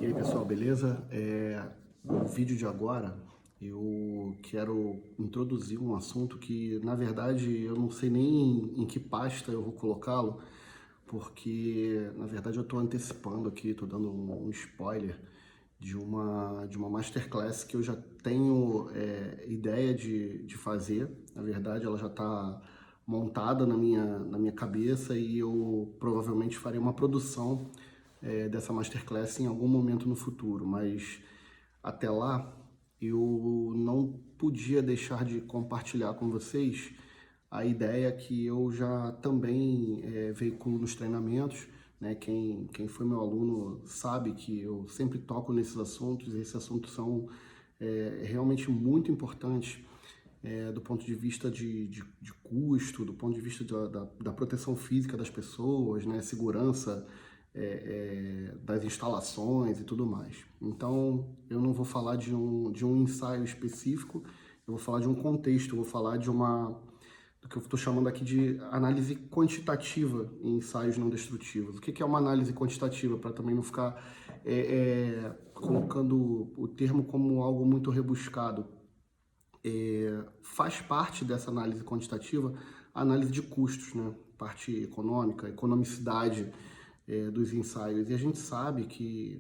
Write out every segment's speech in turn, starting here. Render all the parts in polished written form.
E aí pessoal, beleza? No vídeo de agora eu quero introduzir um assunto que na verdade eu não sei nem em que pasta eu vou colocá-lo, porque na verdade eu estou antecipando aqui, estou dando um spoiler de uma masterclass que eu já tenho ideia de fazer. Na verdade ela já está montada na minha cabeça e eu provavelmente farei uma produção dessa masterclass em algum momento no futuro, mas até lá eu não podia deixar de compartilhar com vocês a ideia que eu já também veiculo nos treinamentos, né? Quem foi meu aluno sabe que eu sempre toco nesses assuntos, e esses assuntos são realmente muito importantes do ponto de vista de custo, do ponto de vista da proteção física das pessoas, né? Segurança das instalações e tudo mais. Então, eu não vou falar de um ensaio específico, eu vou falar de um contexto, eu vou falar do que eu estou chamando aqui de análise quantitativa em ensaios não destrutivos. O que é uma análise quantitativa, para também não ficar colocando o termo como algo muito rebuscado? Faz parte dessa análise quantitativa a análise de custos, né? Parte econômica, economicidade dos ensaios. E a gente sabe que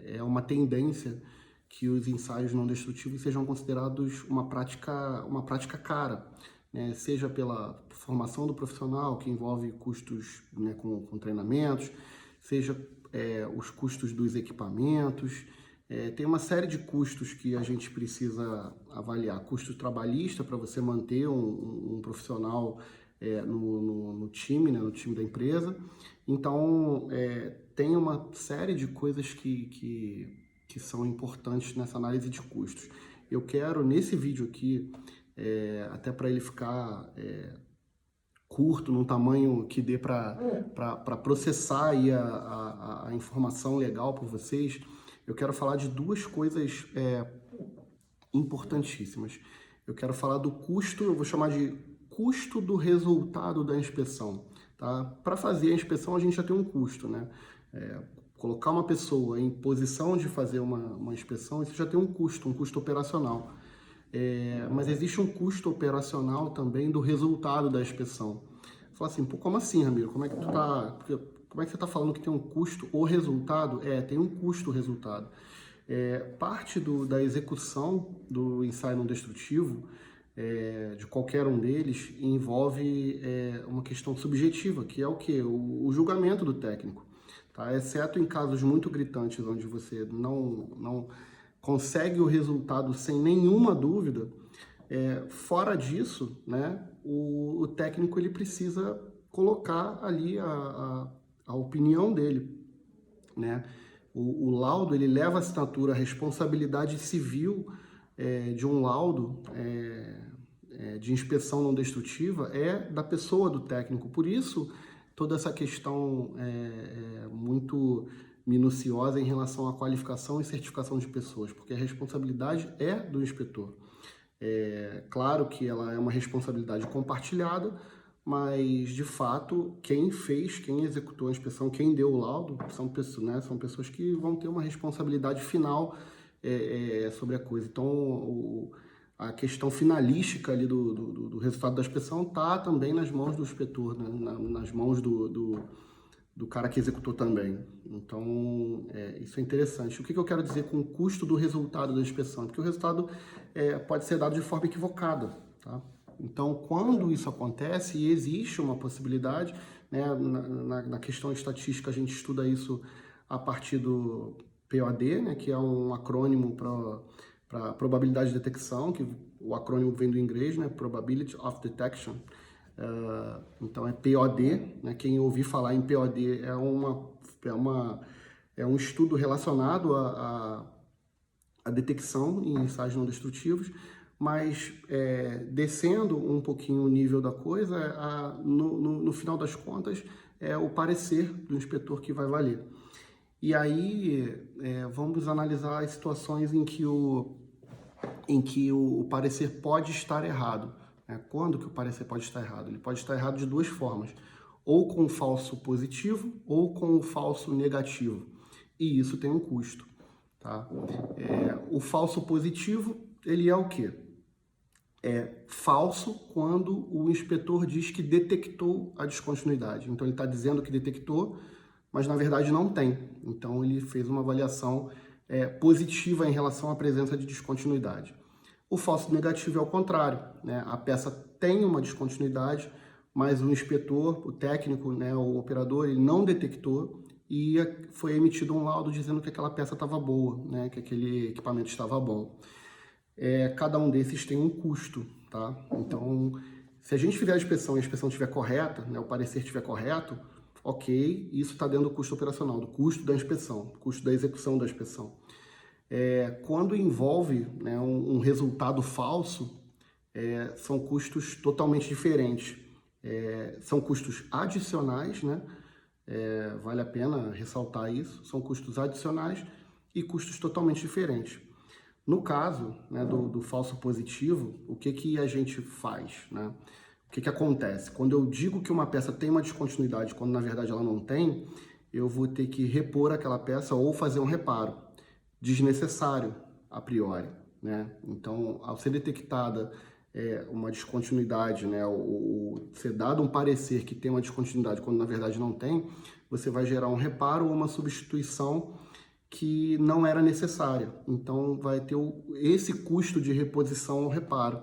é uma tendência que os ensaios não destrutivos sejam considerados uma prática cara, né? Seja pela formação do profissional, que envolve custos, né, com treinamentos, seja os custos dos equipamentos. Tem uma série de custos que a gente precisa avaliar. Custo trabalhista para você manter um profissional no time, né, no time da empresa. Então, tem uma série de coisas que são importantes nessa análise de custos. Eu quero, nesse vídeo aqui, até para ele ficar curto, num tamanho que dê para processar aí a informação legal por vocês, eu quero falar de duas coisas importantíssimas. Eu quero falar do custo, eu vou chamar de custo do resultado da inspeção. Tá? Para fazer a inspeção, a gente já tem um custo, né? Colocar uma pessoa em posição de fazer uma inspeção, isso já tem um custo operacional. Mas existe um custo operacional também do resultado da inspeção. Fala assim, pô, como assim, Ramiro? Como é que você está falando que tem um custo o resultado? Tem um custo o resultado. Parte da execução do ensaio não destrutivo, de qualquer um deles, envolve uma questão subjetiva, que é o quê? O julgamento do técnico. Tá? Exceto em casos muito gritantes, onde você não consegue o resultado sem nenhuma dúvida. Fora disso, né, o técnico ele precisa colocar ali a opinião dele, né? O laudo ele leva a assinatura, a responsabilidade civil de um laudo de inspeção não destrutiva é da pessoa, do técnico. Por isso, toda essa questão é muito minuciosa em relação à qualificação e certificação de pessoas, porque a responsabilidade é do inspetor. Claro que ela é uma responsabilidade compartilhada, mas de fato quem executou a inspeção, quem deu o laudo são pessoas, né, são pessoas que vão ter uma responsabilidade final sobre a coisa. Então a questão finalística ali do resultado da inspeção está também nas mãos do inspetor, né, nas mãos do cara que executou também. Então, isso é interessante. O que eu quero dizer com o custo do resultado da inspeção? Porque o resultado pode ser dado de forma equivocada, tá? Então, quando isso acontece, e existe uma possibilidade, né, na questão estatística a gente estuda isso a partir do POD, né, que é um acrônimo para probabilidade de detecção, que o acrônimo vem do inglês, né, Probability of Detection. Então é POD, né? Quem ouvir falar em POD é um estudo relacionado à detecção em ensaios não destrutivos, mas descendo um pouquinho o nível da coisa, no final das contas, é o parecer do inspetor que vai valer. E aí vamos analisar as situações em que o parecer pode estar errado. Quando que o parecer pode estar errado? Ele pode estar errado de duas formas, ou com um falso positivo ou com um falso negativo. E isso tem um custo. tá? O falso positivo, ele é o quê? É falso quando o inspetor diz que detectou a descontinuidade. Então, ele está dizendo que detectou, mas na verdade não tem. Então, ele fez uma avaliação positiva em relação à presença de descontinuidade. O falso negativo é o contrário, né? A peça tem uma descontinuidade, mas o inspetor, o técnico, né, o operador, ele não detectou e foi emitido um laudo dizendo que aquela peça estava boa, né, que aquele equipamento estava bom. Cada um desses tem um custo, tá? Então, se a gente fizer a inspeção e a inspeção estiver correta, né, o parecer estiver correto, ok, isso está dentro do custo operacional, do custo da inspeção, do custo da execução da inspeção. Quando envolve, né, um resultado falso, são custos totalmente diferentes. São custos adicionais, né? Vale a pena ressaltar isso, são custos adicionais e custos totalmente diferentes. No caso, né, do falso positivo, o que a gente faz, né? O que acontece? Quando eu digo que uma peça tem uma descontinuidade, quando na verdade ela não tem, eu vou ter que repor aquela peça ou fazer um reparo desnecessário a priori, né? Então, ao ser detectada uma descontinuidade, né, ou ser dado um parecer que tem uma descontinuidade quando na verdade não tem, você vai gerar um reparo ou uma substituição que não era necessária. Então, vai ter esse custo de reposição ou reparo,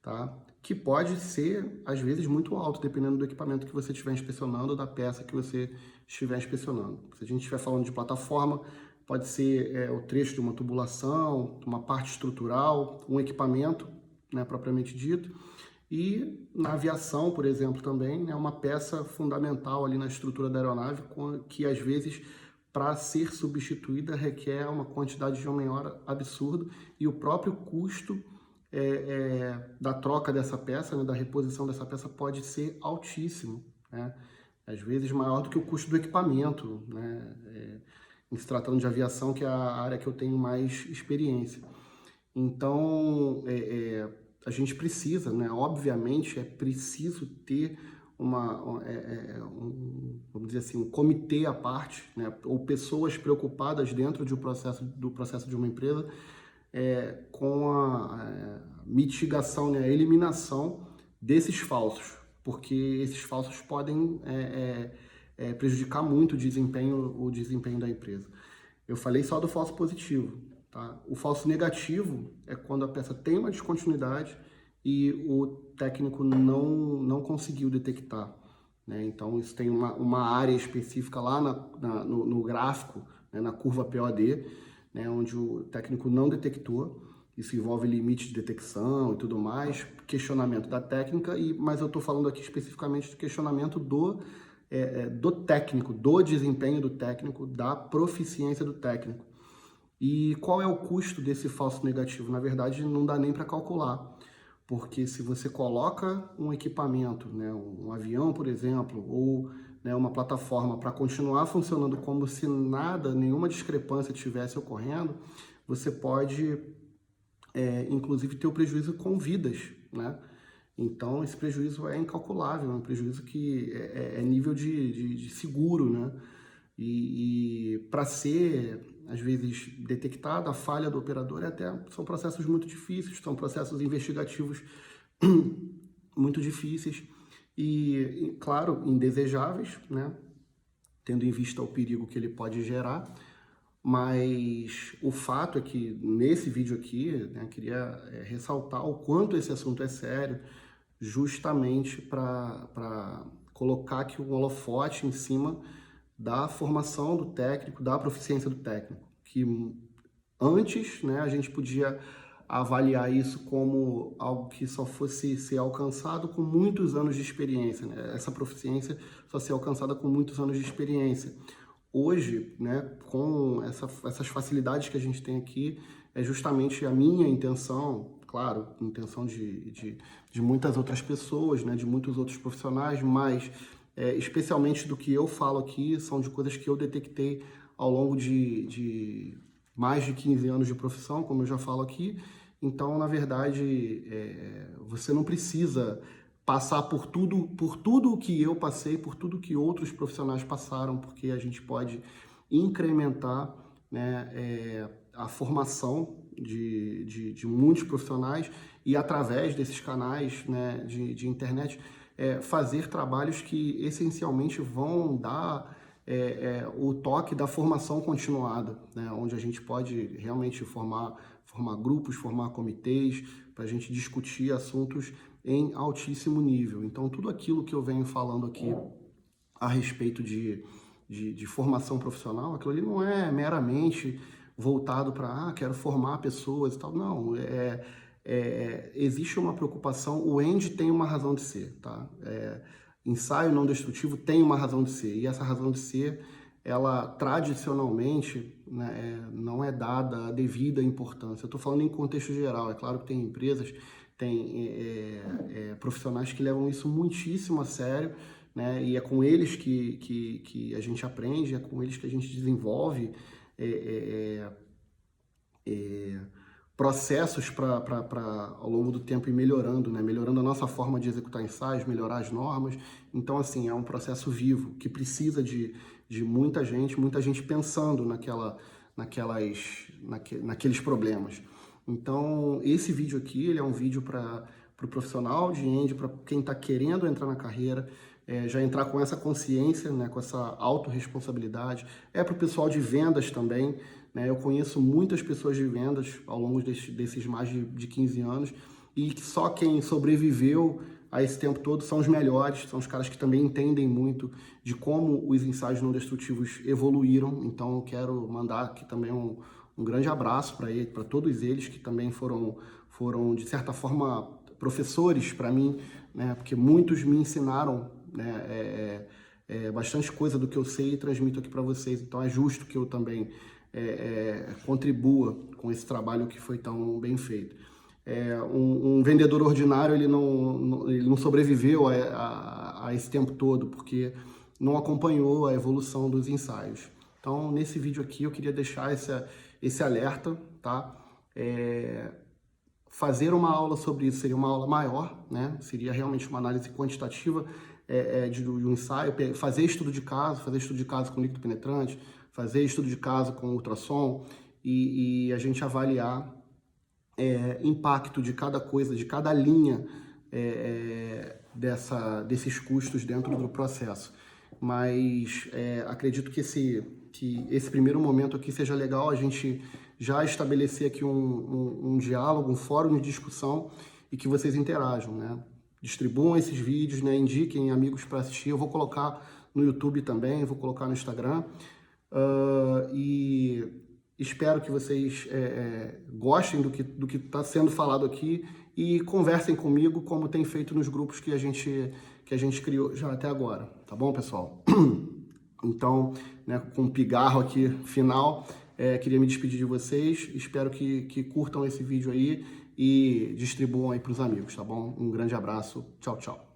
tá? Que pode ser, às vezes, muito alto, dependendo do equipamento que você estiver inspecionando ou da peça que você estiver inspecionando. Se a gente estiver falando de plataforma, pode ser o trecho de uma tubulação, uma parte estrutural, um equipamento, né, propriamente dito. E na aviação, por exemplo, também é uma peça fundamental ali na estrutura da aeronave, que às vezes, para ser substituída, requer uma quantidade de mão-hora absurda e o próprio custo da troca dessa peça, né, da reposição dessa peça, pode ser altíssimo, né? Às vezes maior do que o custo do equipamento, né? Em se tratando de aviação, que é a área que eu tenho mais experiência. Então, a gente precisa, né? Obviamente, é preciso ter vamos dizer assim, um comitê à parte, né? Ou pessoas preocupadas dentro do processo de uma empresa com a mitigação, né? A eliminação desses falsos, porque esses falsos podem prejudicar muito o desempenho da empresa. Eu falei só do falso positivo, tá? O falso negativo é quando a peça tem uma descontinuidade e o técnico não conseguiu detectar, né? Então, isso tem uma área específica lá no gráfico, né, na curva POD, né, onde o técnico não detectou. Isso envolve limite de detecção e tudo mais, questionamento da técnica, mas eu estou falando aqui especificamente do questionamento do técnico, do desempenho do técnico, da proficiência do técnico. E qual é o custo desse falso negativo? Na verdade, não dá nem para calcular, porque se você coloca um equipamento, né, um avião, por exemplo, ou né, uma plataforma para continuar funcionando como se nada, nenhuma discrepância estivesse ocorrendo, você pode, inclusive, ter o prejuízo com vidas, né? Então, esse prejuízo é incalculável, é um prejuízo que é nível de seguro, né? E para ser, às vezes, detectada a falha do operador, são processos muito difíceis, são processos investigativos muito difíceis e, claro, indesejáveis, né? Tendo em vista o perigo que ele pode gerar. Mas o fato é que nesse vídeo aqui, né, eu queria ressaltar o quanto esse assunto é sério, justamente para colocar aqui um holofote em cima da formação do técnico, da proficiência do técnico, que antes, né, a gente podia avaliar isso como algo que só fosse ser alcançado com muitos anos de experiência, né? Essa proficiência só ser alcançada com muitos anos de experiência. Hoje, né, com essas facilidades que a gente tem aqui, é justamente a minha intenção, claro, intenção de muitas outras pessoas, né, de muitos outros profissionais, mas especialmente do que eu falo aqui, são de coisas que eu detectei ao longo de mais de 15 anos de profissão, como eu já falo aqui. Então, na verdade, você não precisa passar por tudo o que eu passei, por tudo que outros profissionais passaram, porque a gente pode incrementar né, a formação de muitos profissionais e através desses canais, né, de internet, fazer trabalhos que essencialmente vão dar o toque da formação continuada, né, onde a gente pode realmente formar grupos, formar comitês, para a gente discutir assuntos em altíssimo nível. Então, tudo aquilo que eu venho falando aqui a respeito de formação profissional, aquilo ali não é meramente voltado para, quero formar pessoas e tal. Não, existe uma preocupação, o END tem uma razão de ser, tá? Ensaio não destrutivo tem uma razão de ser, e essa razão de ser, ela tradicionalmente, né, não é dada a devida importância. Eu estou falando em contexto geral, é claro que tem empresas, tem profissionais que levam isso muitíssimo a sério, né, e é com eles que a gente aprende, é com eles que a gente desenvolve processos para ao longo do tempo ir melhorando, né? Melhorando a nossa forma de executar ensaios, melhorar as normas. Então, assim, é um processo vivo que precisa de muita gente pensando naqueles problemas. Então, esse vídeo aqui, ele é um vídeo para o profissional de END, para quem está querendo entrar na carreira, já entrar com essa consciência, né, com essa autorresponsabilidade. É para o pessoal de vendas também, né? Eu conheço muitas pessoas de vendas ao longo desses mais de 15 anos e só quem sobreviveu a esse tempo todo são os melhores, são os caras que também entendem muito de como os ensaios não destrutivos evoluíram. Então eu quero mandar aqui também um grande abraço para todos eles que também foram de certa forma professores para mim, né? Porque muitos me ensinaram, né, bastante coisa do que eu sei e transmito aqui para vocês. Então é justo que eu também contribua com esse trabalho que foi tão bem feito. Um vendedor ordinário, ele não sobreviveu a esse tempo todo, porque não acompanhou a evolução dos ensaios. Então, nesse vídeo aqui, eu queria deixar esse alerta, tá? Fazer uma aula sobre isso seria uma aula maior, né? Seria realmente uma análise quantitativa de um ensaio, fazer estudo de caso com líquido penetrante, fazer estudo de caso com ultrassom e a gente avaliar impacto de cada coisa, de cada linha desses custos dentro do processo. Mas acredito que esse primeiro momento aqui seja legal a gente já estabelecer aqui um diálogo, um fórum de discussão e que vocês interajam, né? Distribuam esses vídeos, né? Indiquem amigos para assistir. Eu vou colocar no YouTube também, vou colocar no Instagram. E espero que vocês gostem do que está sendo falado aqui e conversem comigo como tem feito nos grupos que a gente criou já até agora, tá bom, pessoal? Então, né, com um pigarro aqui final, queria me despedir de vocês, espero que curtam esse vídeo aí e distribuam aí para os amigos, tá bom? Um grande abraço, tchau, tchau.